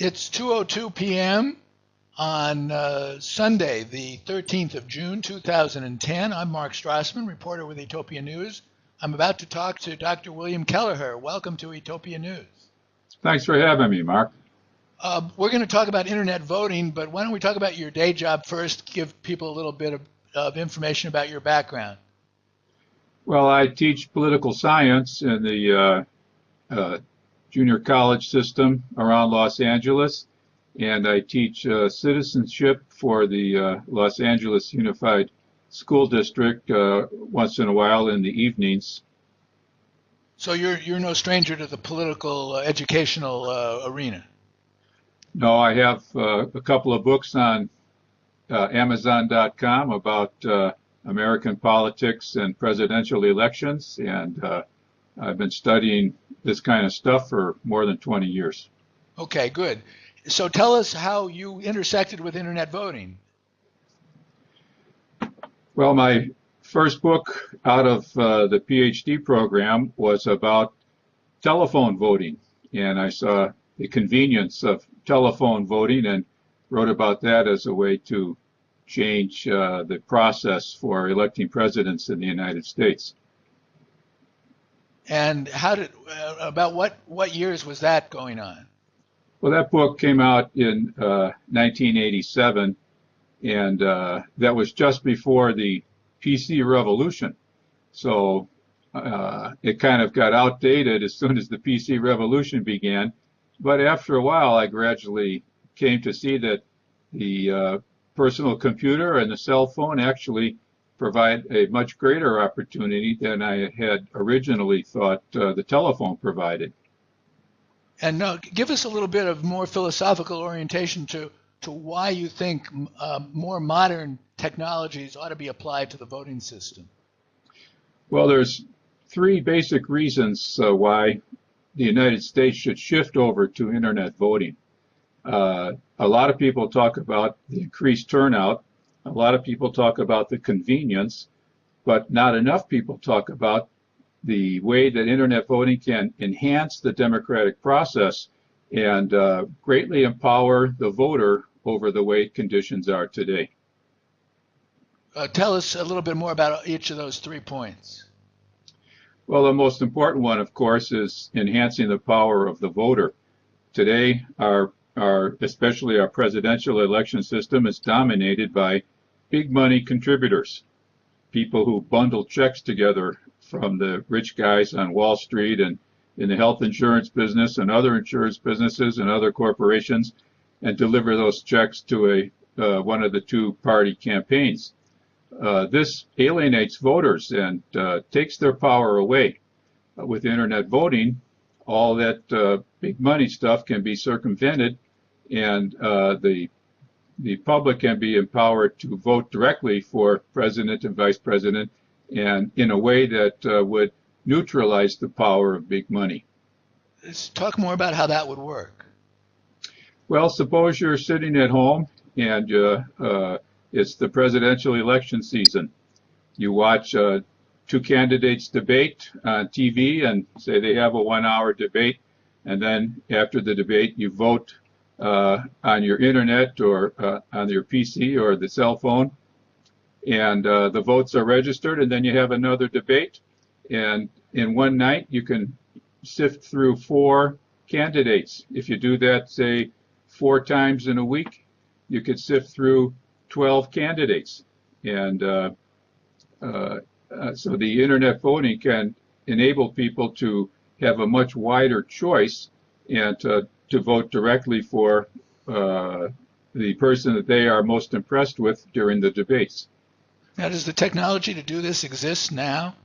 It's 2:02 p.m. on Sunday, the 13th of June, 2010. I'm Mark Strassman, reporter with Ethiopia News. I'm about to talk to Dr. William Kelleher. Welcome to Ethiopia News. Thanks for having me, Mark. We're going to talk about internet voting, but why don't we talk about your day job first, give people a little bit of information about your background. Well, I teach political science in the junior college system around Los Angeles, and I teach citizenship for the Los Angeles Unified School District once in a while in the evenings. So you're no stranger to the political educational arena. No, I have a couple of books on Amazon.com about American politics and presidential elections, and I've been studying this kind of stuff for more than 20 years. Okay, good. So tell us how you intersected with internet voting. Well, my first book out of the Ph.D. program was about telephone voting, and I saw the convenience of telephone voting and wrote about that as a way to change the process for electing presidents in the United States. And how did about what years was that going on? Well, that book came out in 1987, and that was just before the PC revolution. So it kind of got outdated as soon as the PC revolution began. But after a while, I gradually came to see that the personal computer and the cell phone actually provide a much greater opportunity than I had originally thought the telephone provided. And now, give us a little bit of more philosophical orientation to why you think more modern technologies ought to be applied to the voting system. Well, there's three basic reasons why the United States should shift over to internet voting. A lot of people talk about the increased turnout. A lot of people talk about the convenience, but not enough people talk about the way that internet voting can enhance the democratic process and greatly empower the voter over the way conditions are today. Tell us a little bit more about each of those 3 points. Well, the most important one, of course, is enhancing the power of the voter. Today, especially our presidential election system is dominated by big money contributors, people who bundle checks together from the rich guys on Wall Street and in the health insurance business and other insurance businesses and other corporations and deliver those checks to one of the two-party campaigns. This alienates voters and takes their power away. With internet voting, all that big money stuff can be circumvented, and the public can be empowered to vote directly for president and vice president, and in a way that would neutralize the power of big money. Let's talk more about how that would work. Well, suppose you're sitting at home and it's the presidential election season. You watch two candidates debate on TV and say they have a 1-hour debate, and then after the debate you vote on your internet or on your PC or the cell phone, and the votes are registered, and then you have another debate, and in one night you can sift through 4 candidates. If you do that, say, 4 times in a week, you could sift through 12 candidates. And so the internet voting can enable people to have a much wider choice and to vote directly for the person that they are most impressed with during the debates. Now, does the technology to do this exist now?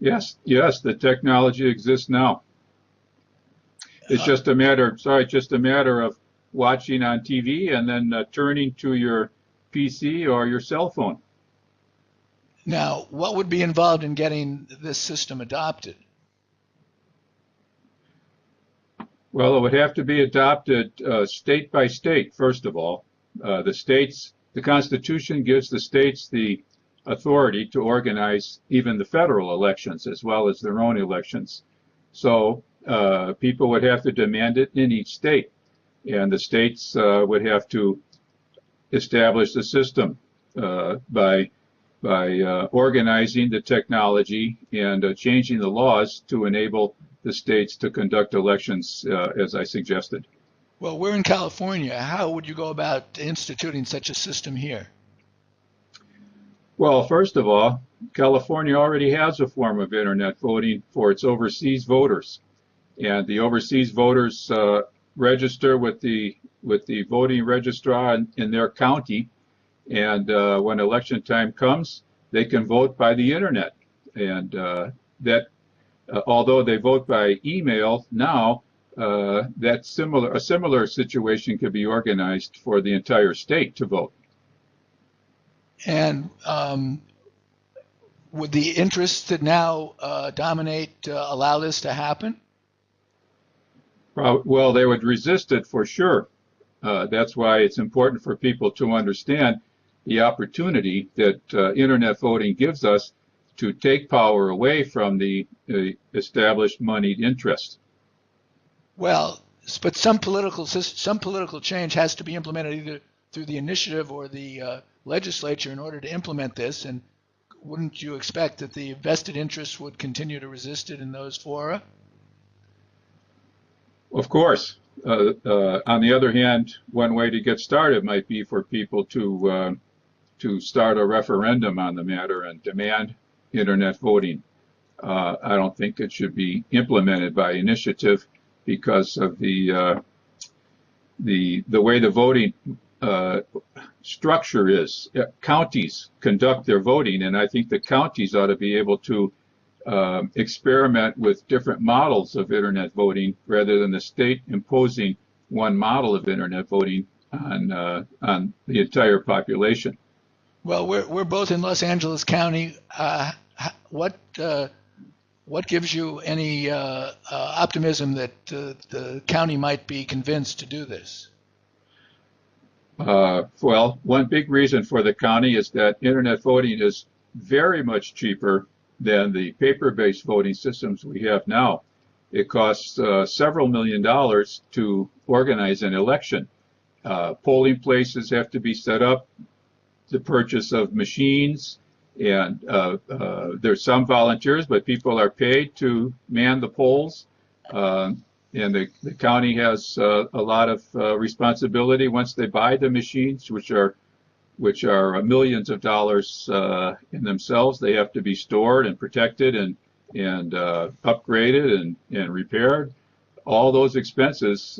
Yes, the technology exists now. It's just a matter of watching on TV and then turning to your PC or your cell phone. Now, what would be involved in getting this system adopted? Well, it would have to be adopted state by state, first of all. The Constitution gives the states the authority to organize even the federal elections as well as their own elections. So people would have to demand it in each state. and the states would have to establish the system by organizing the technology and changing the laws to enable the states to conduct elections as I suggested. Well, we're in California. How would you go about instituting such a system here? Well, first of all, California already has a form of internet voting for its overseas voters, and the overseas voters register with the voting registrar in their county, and when election time comes, they can vote by the internet. And that, although they vote by email now, a similar situation could be organized for the entire state to vote. And would the interests that now dominate allow this to happen? Well, they would resist it for sure. That's why it's important for people to understand the opportunity that internet voting gives us to take power away from the established moneyed interest. Well, but some political change has to be implemented either through the initiative or the legislature in order to implement this. And wouldn't you expect that the vested interests would continue to resist it in those fora? Of course. On the other hand, one way to get started might be for people to start a referendum on the matter and demand internet voting. I don't think it should be implemented by initiative because of the way the voting structure is. Counties conduct their voting, and I think the counties ought to be able to experiment with different models of internet voting rather than the state imposing one model of internet voting on the entire population. Well, we're both in Los Angeles County. What gives you any optimism that the county might be convinced to do this? Well, one big reason for the county is that internet voting is very much cheaper than the paper-based voting systems we have now. It costs several $1 million to organize an election. Polling places have to be set up, the purchase of machines, and there's some volunteers, but people are paid to man the polls. And the county has a lot of responsibility once they buy the machines, which are millions of dollars in themselves. They have to be stored and protected and upgraded and repaired. All those expenses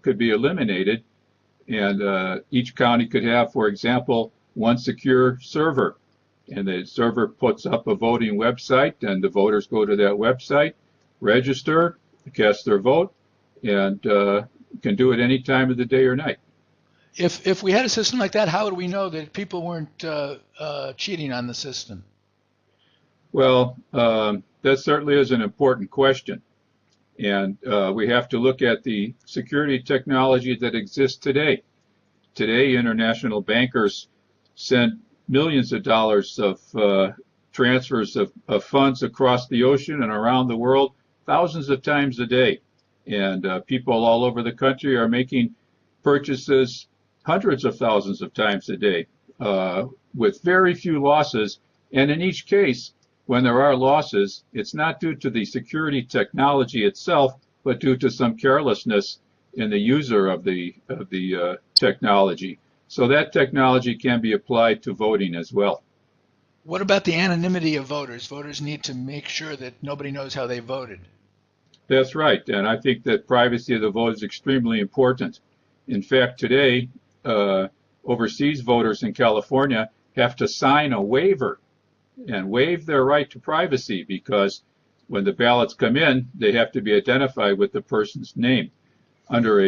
could be eliminated, and each county could have, for example, one secure server. And the server puts up a voting website, and the voters go to that website, register, cast their vote, and can do it any time of the day or night. If we had a system like that, how would we know that people weren't cheating on the system? Well, that certainly is an important question. And we have to look at the security technology that exists today. Today, international bankers send millions of dollars of transfers of funds across the ocean and around the world thousands of times a day. And people all over the country are making purchases hundreds of thousands of times a day with very few losses. And in each case, when there are losses, it's not due to the security technology itself, but due to some carelessness in the user of the technology. So that technology can be applied to voting as well. What about the anonymity of voters? Voters need to make sure that nobody knows how they voted. That's right, and I think that privacy of the vote is extremely important. In fact, today, overseas voters in California have to sign a waiver and waive their right to privacy because when the ballots come in, they have to be identified with the person's name. Under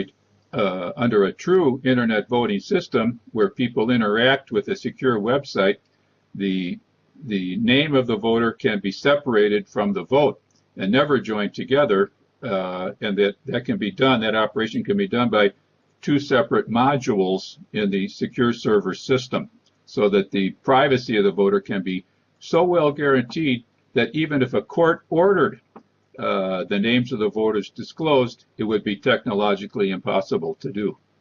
a true internet voting system where people interact with a secure website, the name of the voter can be separated from the vote and never joined together, and that can be done, that operation can be done by two separate modules in the secure server system so that the privacy of the voter can be so well guaranteed that even if a court ordered the names of the voters disclosed, it would be technologically impossible to do.